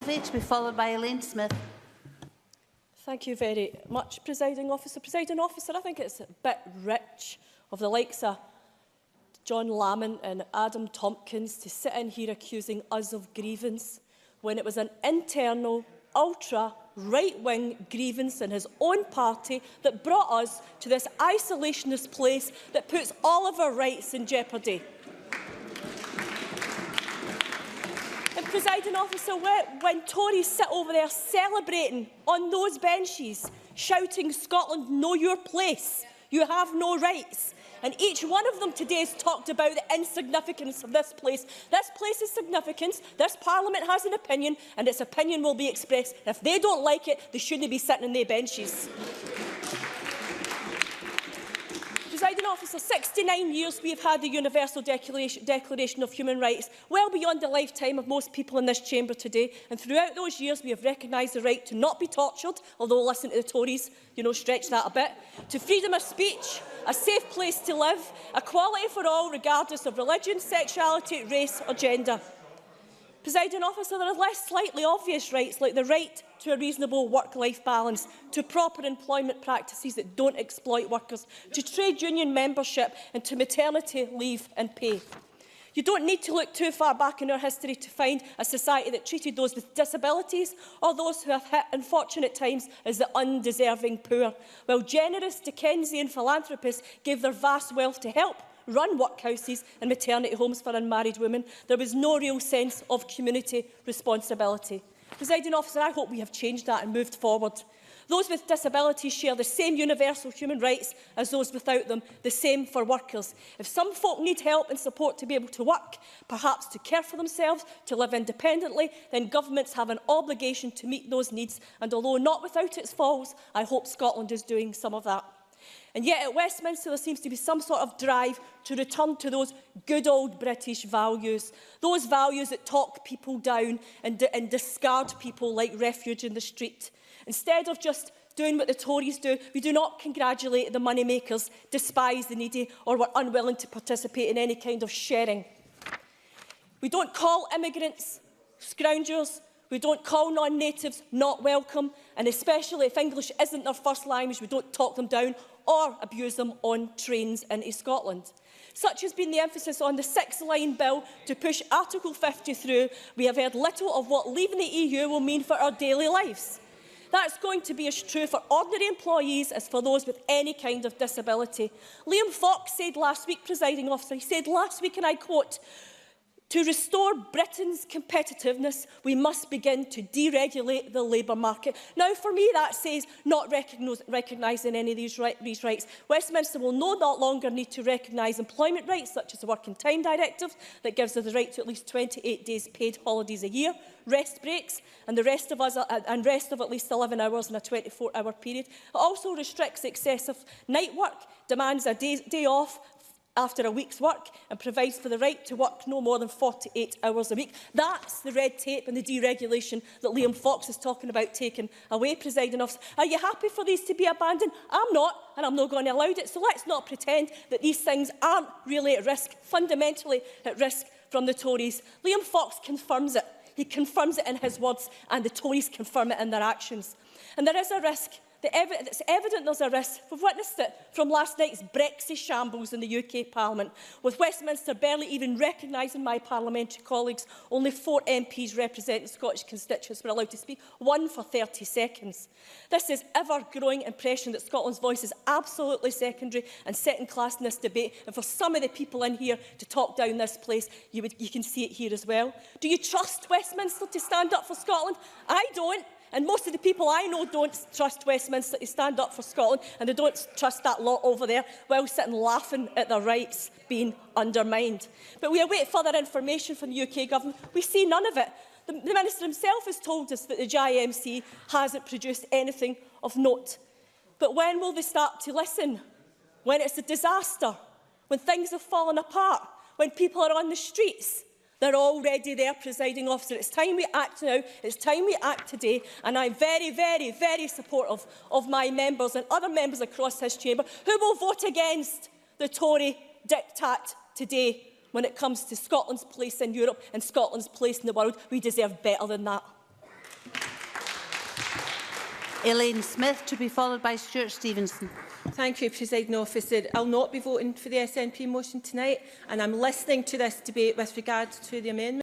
McKelvie, to be followed by Elaine Smith. Thank you very much, Presiding Officer. Presiding Officer, I think it's a bit rich of the likes of John Lamont and Adam Tompkins to sit in here accusing us of grievance when it was an internal, ultra-right-wing grievance in his own party that brought us to this isolationist place that puts all of our rights in jeopardy. And, Presiding Officer, when Tories sit over there celebrating on those benches, shouting, "Scotland, know your place, you have no rights," and each one of them today has talked about the insignificance of this place. This place is significant. This Parliament has an opinion, and its opinion will be expressed. If they don't like it, they shouldn't be sitting on their benches. Presiding Officer, 69 years we have had the Universal Declaration of Human Rights, well beyond the lifetime of most people in this chamber today. And throughout those years we have recognised the right to not be tortured, although listen to the Tories, stretch that a bit, to freedom of speech, a safe place to live, equality for all regardless of religion, sexuality, race or gender. Presiding Officer, there are less slightly obvious rights like the right to a reasonable work-life balance, to proper employment practices that don't exploit workers, to trade union membership and to maternity leave and pay. You don't need to look too far back in our history to find a society that treated those with disabilities or those who have hit unfortunate times as the undeserving poor, while generous Dickensian philanthropists gave their vast wealth to help run workhouses and maternity homes for unmarried women. There was no real sense of community responsibility. Presiding Officer, I hope we have changed that and moved forward. Those with disabilities share the same universal human rights as those without them, the same for workers. If some folk need help and support to be able to work, perhaps to care for themselves, to live independently, then governments have an obligation to meet those needs. And although not without its faults, I hope Scotland is doing some of that. And yet at Westminster there seems to be some sort of drive to return to those good old British values, those values that talk people down and discard people like refuge in the street. Instead of just doing what the Tories do, we do not congratulate the moneymakers, despise the needy or were unwilling to participate in any kind of sharing. We don't call immigrants scoundrels. We don't call non-natives not welcome, and especially if English isn't their first language, we don't talk them down or abuse them on trains into Scotland. Such has been the emphasis on the six-line bill to push Article 50 through. We have heard little of what leaving the EU will mean for our daily lives. That's going to be as true for ordinary employees as for those with any kind of disability. Liam Fox said last week, Presiding Officer, he said last week, and I quote, "To restore Britain's competitiveness, we must begin to deregulate the labour market." Now, for me, that says not recognising any of these rights. Westminster will no longer need to recognise employment rights, such as the Working Time Directive, that gives us the right to at least 28 days paid holidays a year, rest breaks, and rest of at least 11 hours in a 24-hour period. It also restricts excessive night work, demands a day off after a week's work, and provides for the right to work no more than 48 hours a week. That's the red tape and the deregulation that Liam Fox is talking about taking away, Presiding Officer. Are you happy for these to be abandoned? I'm not, and I'm not going to allow it. So let's not pretend that these things aren't really at risk, fundamentally at risk from the Tories. Liam Fox confirms it. He confirms it in his words, and the Tories confirm it in their actions. And there is a risk. It's evident there's a risk. We've witnessed it from last night's Brexit shambles in the UK Parliament, with Westminster barely even recognising my parliamentary colleagues. Only 4 MPs representing Scottish constituents were allowed to speak, 1 for 30 seconds. This is ever-growing impression that Scotland's voice is absolutely secondary and second-class in this debate, and for some of the people in here to talk down this place, you can see it here as well. Do you trust Westminster to stand up for Scotland? I don't. And most of the people I know don't trust Westminster to stand up for Scotland, and they don't trust that lot over there while sitting laughing at their rights being undermined. But we await further information from the UK Government. We see none of it. The Minister himself has told us that the JIMC hasn't produced anything of note. But when will they start to listen? When it's a disaster? When things have fallen apart? When people are on the streets? They're already there, Presiding Officer. It's time we act now. It's time we act today. And I'm very, very, very supportive of my members and other members across this chamber who will vote against the Tory diktat today when it comes to Scotland's place in Europe and Scotland's place in the world. We deserve better than that. Elaine Smith, to be followed by Stuart Stevenson. Thank you, Presiding Officer. I'll not be voting for the SNP motion tonight, and I'm listening to this debate with regard to the amendment.